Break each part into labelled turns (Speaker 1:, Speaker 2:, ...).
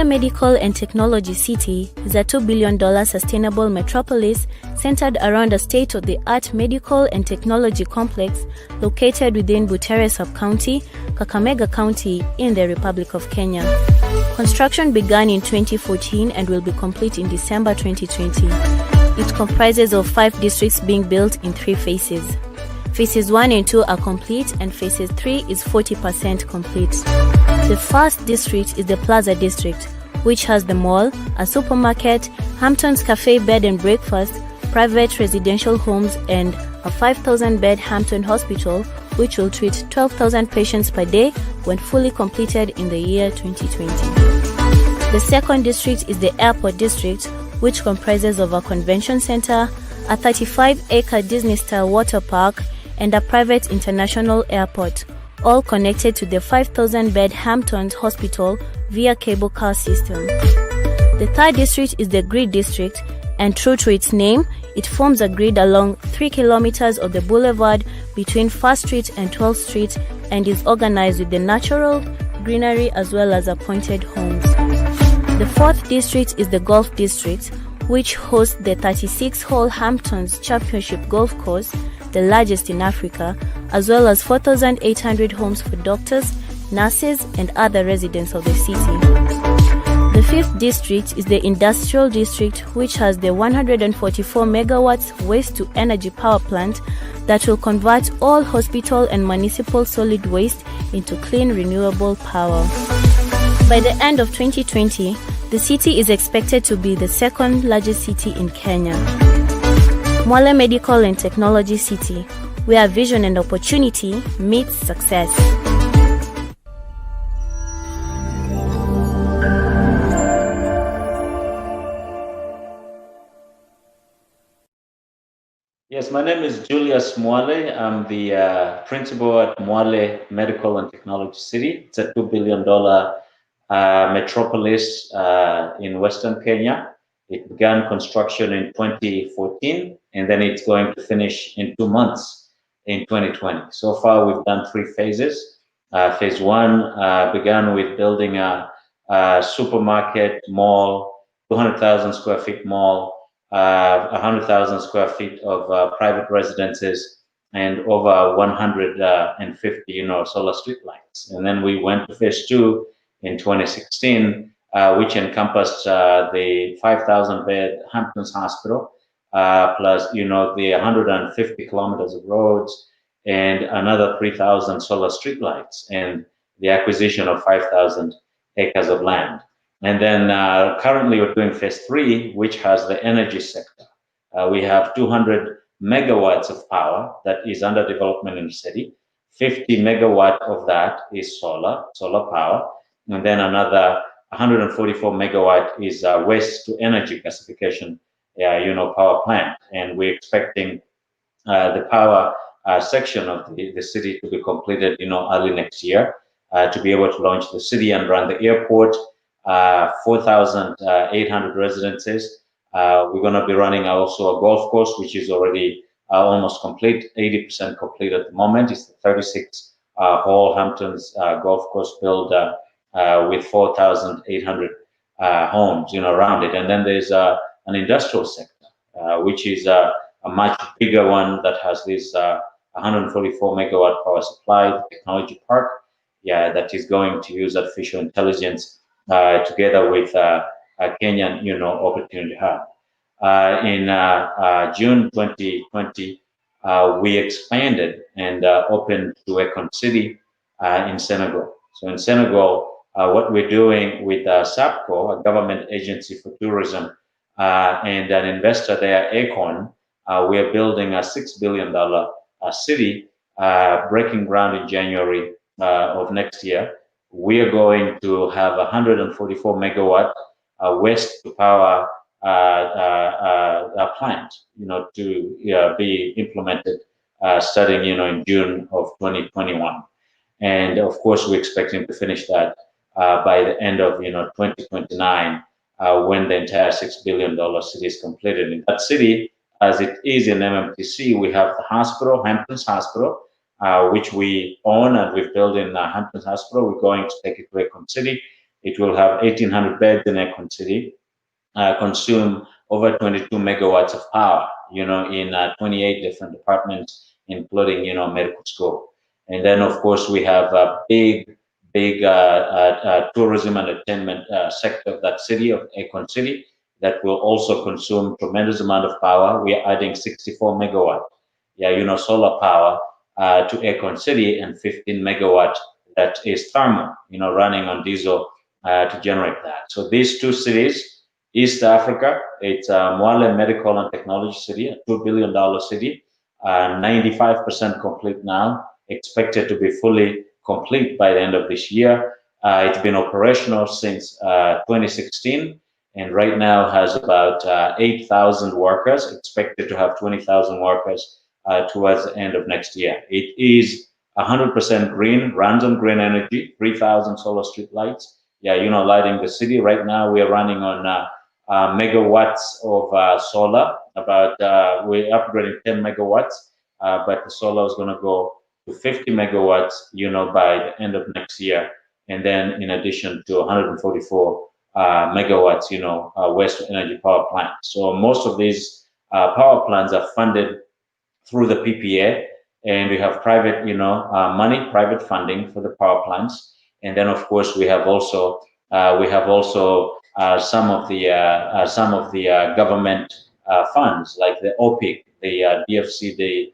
Speaker 1: Mwale Medical and Technology City is a $2 billion sustainable metropolis centered around a state-of-the-art medical and technology complex located within Butere Sub-County, Kakamega County in the Republic of Kenya. Construction began in 2014 and will be complete in December 2020. It comprises of 5 districts being built in 3 phases. Phases 1 and 2 are complete and Phases 3 is 40% complete. The first district is the Plaza District, which has the mall, a supermarket, Hampton's Cafe bed and breakfast, private residential homes and a 5,000-bed Hampton Hospital, which will treat 12,000 patients per day when fully completed in the year 2020. The second district is the Airport District, which comprises of a convention center, a 35-acre Disney-style water park, and a private international airport, all connected to the 5,000-bed Hamptons Hospital via cable car system. The third district is the Grid District, and true to its name, it forms a grid along 3 kilometers of the boulevard between 1st Street and 12th Street and is organized with the natural, greenery as well as appointed homes. The fourth district is the Golf District, which hosts the 36-hole Hamptons Championship Golf Course, the largest in Africa, as well as 4,800 homes for doctors, nurses, and other residents of the city. The fifth district is the Industrial District, which has the 144 megawatts waste-to-energy power plant that will convert all hospital and municipal solid waste into clean renewable power. By the end of 2020, the city is expected to be the second largest city in Kenya. Mwale Medical and Technology City, where vision and opportunity meets success.
Speaker 2: Yes, my name is Julius Mwale. I'm the principal at Mwale Medical and Technology City. It's a $2 billion metropolis in Western Kenya. It began construction in 2014, and then it's going to finish in 2 months in 2020. So far, we've done 3 phases. Phase 1 began with building a supermarket, mall, 200,000 square feet mall, 100,000 square feet of private residences, and over 150, solar street lights. And then we went to phase 2 in 2016, which encompassed the 5,000-bed Hamptons Hospital, plus, the 150 kilometers of roads and another 3,000 solar streetlights and the acquisition of 5,000 acres of land. And then currently we're doing phase 3, which has the energy sector. We have 200 megawatts of power that is under development in the city. 50 megawatt of that is solar power. And then another 144 megawatt is waste to energy gasification, power plant. And we're expecting the power section of the city to be completed, early next year, to be able to launch the city and run the airport, 4,800 residences. We're going to be running also a golf course, which is already almost complete, 80% complete at the moment. It's the 36-hole Hamptons golf course built with 4,800 homes, around it. And then there's an industrial sector, which is a much bigger one that has this 144 megawatt power supply, the technology park, that is going to use artificial intelligence together with a Kenyan, opportunity hub. In June 2020, we expanded and opened Econ City in Senegal. So in Senegal, what we're doing with SAPCO, a government agency for tourism, and an investor there, Econ, we are building a $6 billion city, breaking ground in January of next year. We are going to have 144 megawatt waste to power plant, to be implemented starting, in June of 2021. And of course, we're expecting to finish that by the end of 2029, when the entire $6 billion city is completed. In that city, as it is in MMTC, we have the hospital, Hamptons Hospital, which we own and we've built in Hamptons Hospital. We're going to take it to Econ City. It will have 1,800 beds in Econ City, consume over 22 megawatts of power, in 28 different departments, including, medical school. And then, of course, we have a big tourism and entertainment sector of that city, of Econ City, that will also consume tremendous amount of power. We are adding 64 megawatt, solar power to Econ City, and 15 megawatt that is thermal, running on diesel to generate that. So these two cities, East Africa, it's Mwale Medical and Technology City, a $2 billion city, 95% complete now, expected to be fully complete by the end of this year. It's been operational since 2016, and right now has about 8,000 workers, expected to have 20,000 workers towards the end of next year. It is 100% green, runs on green energy, 3,000 solar street lights, lighting the city. Right now we are running on megawatts of solar, we're upgrading 10 megawatts, but the solar is going to go to 50 megawatts, by the end of next year. And then in addition to 144 megawatts, waste energy power plants. So most of these power plants are funded through the PPA, and we have private, money, private funding for the power plants. And then, of course, we have also some of the government funds, like the OPIC, the DFC, the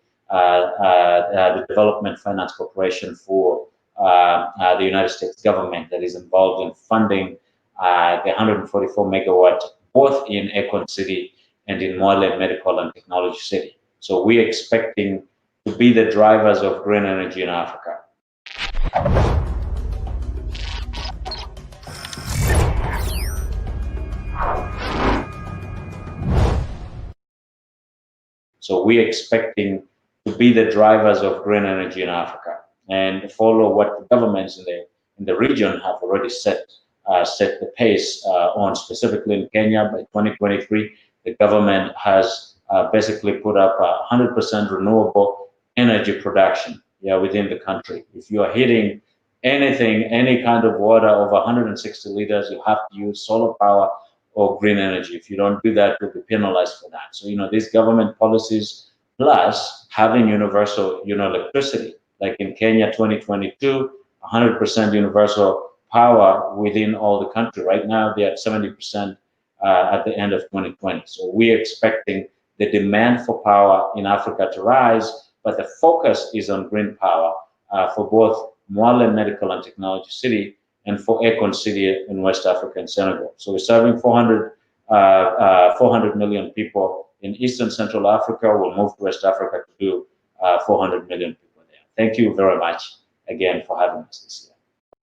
Speaker 2: Development Finance Corporation for the United States government, that is involved in funding the 144 megawatt, both in Econ City and in Mwale Medical and Technology City. So we're expecting to be the drivers of green energy in Africa. So we're expecting to be the drivers of green energy in Africa and follow what the governments in the region have already set the pace on. Specifically in Kenya, by 2023, the government has basically put up 100% renewable energy production within the country. If you are hitting any kind of water over 160 liters, you have to use solar power or green energy. If you don't do that, you'll be penalized for that. So, these government policies, plus having universal, electricity, like in Kenya 2022, 100% universal power within all the country. Right now, they're at 70% at the end of 2020. So we're expecting the demand for power in Africa to rise, but the focus is on green power for both Mwale Medical and Technology City and for Econ City in West Africa and Senegal. So we're serving 400 million people in Eastern Central Africa. We'll move to West Africa to do 400 million people there. Thank you very much again for having us this year.